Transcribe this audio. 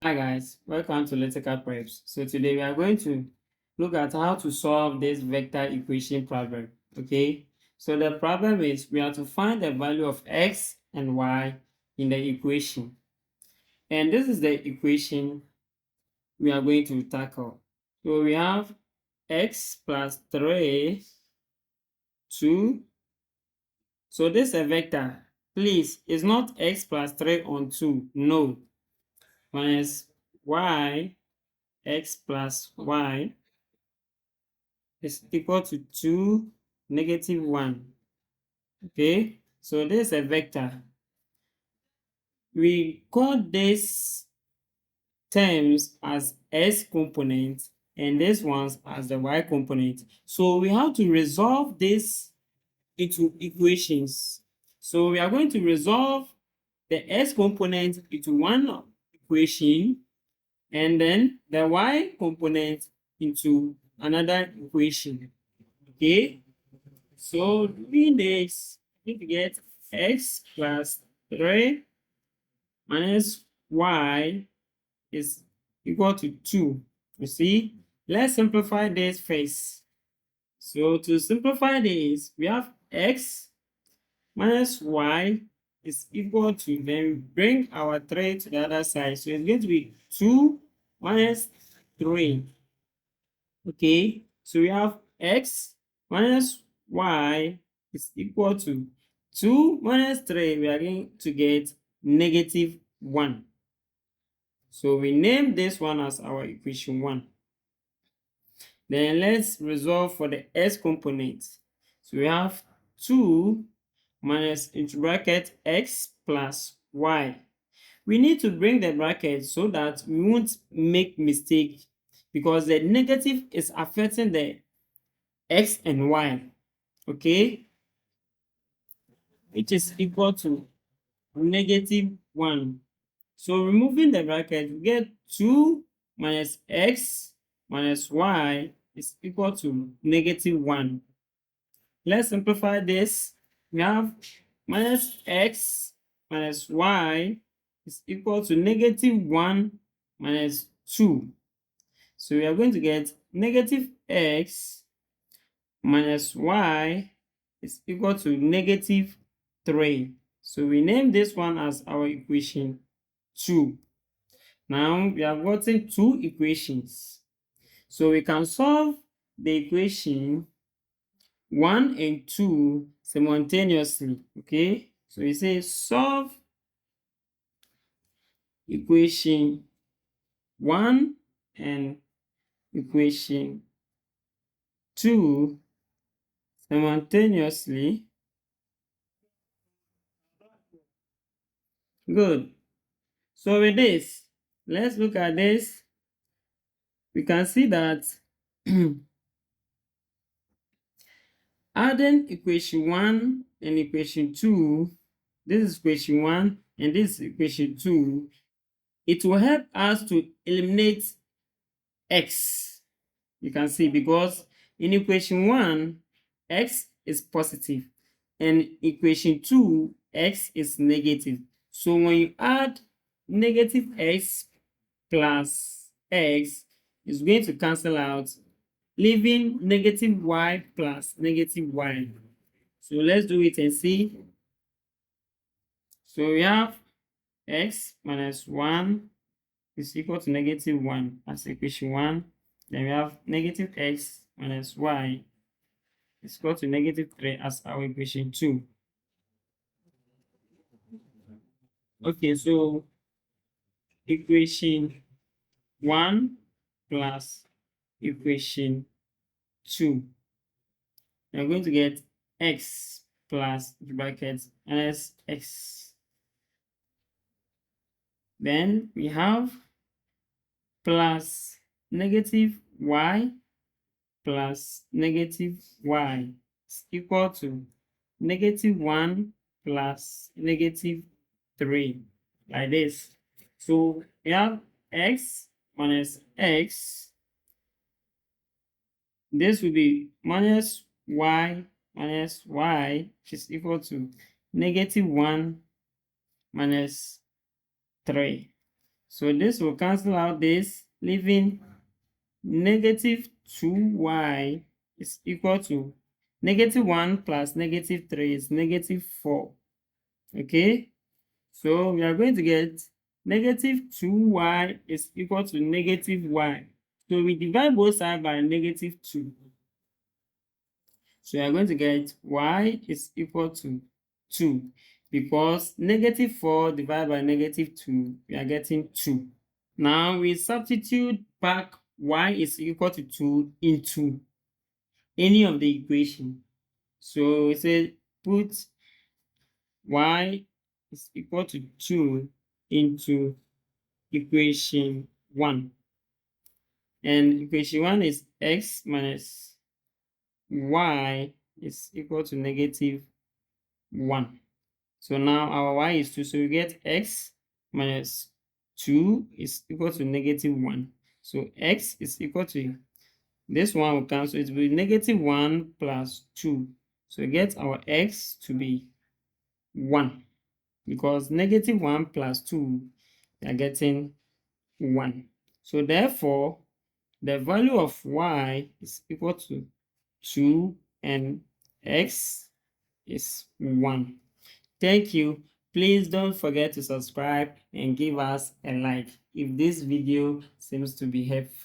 Hi guys, welcome to Electrical Preps. So today we are going to look at how to solve this vector equation problem. Okay, so the problem is we have to find the value of x and y in the equation, and this is the equation we are going to tackle. So we have x plus 3, 2. So this is a vector. Please, it's not x plus 3 on 2. No, minus y, x plus y is equal to 2, negative 1. Okay, so this is a vector. We call this terms as s component and this ones as the y component. So we have to resolve this into equations. So we are going to resolve the s component into one equation and then the y component into another equation. Okay, so doing this, we need to get x plus 3 minus y is equal to 2. You see, let's simplify this first. So to simplify this, we have x minus y is equal to, then bring our 3 to the other side. So it's going to be 2 minus 3. Okay, so we have x minus y is equal to 2 minus 3. We are going to get negative 1. So we name this one as our equation 1. Then let's resolve for the s component. So we have 2 minus into bracket x plus y. We need to bring the bracket so that we won't make mistake because the negative is affecting the x and y. Okay, which is equal to negative 1. So removing the bracket, we get 2 minus x minus y is equal to negative 1. Let's simplify this. We have minus x minus y is equal to negative 1 minus 2. So we are going to get negative x minus y is equal to negative 3. So we name this one as our equation 2. Now we have gotten two equations. So we can solve the equation 1 and 2 simultaneously. Okay, so we say solve equation 1 and equation 2 simultaneously. Good. So with this, let's look at this. We can see that adding equation 1 and equation 2, this is equation 1 and this is equation 2, it will help us to eliminate x. You can see because in equation 1, x is positive and equation 2, x is negative. So when you add negative x plus x, it's going to cancel out, leaving negative y plus negative y. So let's do it and see. So we have x minus 1 is equal to negative 1 as equation 1. Then we have negative x minus y is equal to negative 3 as our equation 2. Okay, so equation 1 plus equation 2. We're going to get x plus brackets minus x. Then we have plus negative y plus negative y is equal to negative 1 plus negative 3, like this. So we have x minus x. This will be minus y, which is equal to negative 1 minus 3. So this will cancel out this, leaving negative 2y is equal to negative 1 plus negative 3 is negative 4. Okay, so we are going to get negative 2y is equal to negative y. So we divide both sides by negative 2. So we are going to get y is equal to 2, because negative 4 divided by negative 2, we are getting 2. Now we substitute back y is equal to 2 into any of the equation. So we say put y is equal to 2 into equation 1. And equation 1 is x minus y is equal to negative 1. So now our y is 2. So we get x minus 2 is equal to negative 1. So x is equal to, this one will cancel, it will be negative 1 plus 2. So we get our x to be 1, because negative 1 plus 2, we are getting 1. So therefore, the value of y is equal to 2 and x is 1. Thank you. Please don't forget to subscribe and give us a like if this video seems to be helpful.